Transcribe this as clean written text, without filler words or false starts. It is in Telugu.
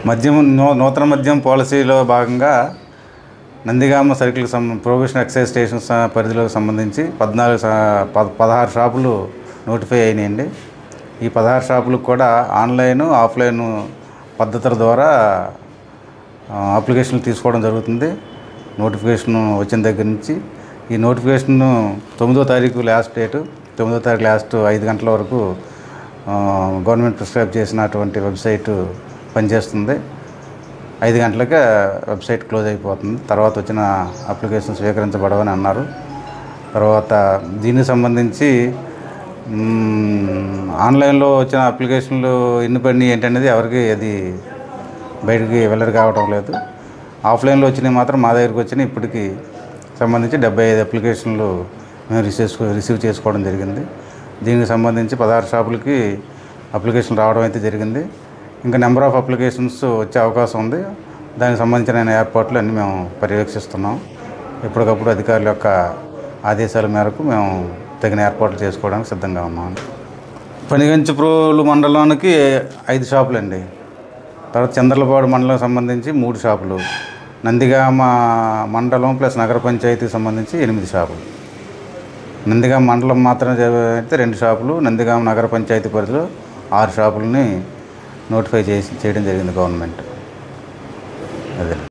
మద్యం నూతన మద్యం పాలసీలో భాగంగా Nandigama circle prohibition excise stations పరిధిలోకి సంబంధించి 16 షాపులు నోటిఫై అయినాయండి. ఈ 16 షాపులకు కూడా ఆన్లైన్, ఆఫ్లైన్ పద్ధతుల ద్వారా అప్లికేషన్లు తీసుకోవడం జరుగుతుంది. నోటిఫికేషన్ వచ్చిన దగ్గర నుంచి ఈ నోటిఫికేషన్ 9వ తారీఖు లాస్ట్ డేటు. 9వ తారీఖు లాస్ట్ 5 గంటల వరకు గవర్నమెంట్ ప్రిస్క్రైబ్ చేసినటువంటి వెబ్సైట్ పనిచేస్తుంది. 5 గంటలకే వెబ్సైట్ క్లోజ్ అయిపోతుంది. తర్వాత వచ్చిన అప్లికేషన్ స్వీకరించబడవని అన్నారు. తర్వాత దీనికి సంబంధించి ఆన్లైన్లో వచ్చిన అప్లికేషన్లు ఎన్ని పడినాయి ఏంటనేది ఎవరికి అది బయటికి వెల్లడి కావడం లేదు. ఆఫ్లైన్లో వచ్చినవి మాత్రం మా దగ్గరికి వచ్చినాయి. ఇప్పటికి సంబంధించి 75 అప్లికేషన్లు మేము రిసీవ్ చేసుకోవడం జరిగింది. దీనికి సంబంధించి 16 షాపులకి అప్లికేషన్ రావడం అయితే జరిగింది. ఇంకా నెంబర్ ఆఫ్ అప్లికేషన్స్ వచ్చే అవకాశం ఉంది. దానికి సంబంధించిన ఏర్పాట్లు అన్నీ మేము పర్యవేక్షిస్తున్నాం. ఎప్పటికప్పుడు అధికారుల యొక్క ఆదేశాల మేరకు మేము తగిన ఏర్పాట్లు చేసుకోవడానికి సిద్ధంగా ఉన్నాం. పనిగంచిప్రోలు మండలానికి 5 షాపులండి. తర్వాత చంద్రలపాడు మండలం సంబంధించి 3 షాపులు, నందిగామ మండలం ప్లస్ నగర పంచాయతీకి సంబంధించి 8 షాపులు. నందిగామ మండలం మాత్రమే అయితే 2 షాపులు, నందిగామ నగర పంచాయతీ పరిధిలో 6 షాపులని నోటిఫై చేయడం జరిగింది గవర్నమెంట్. అదే.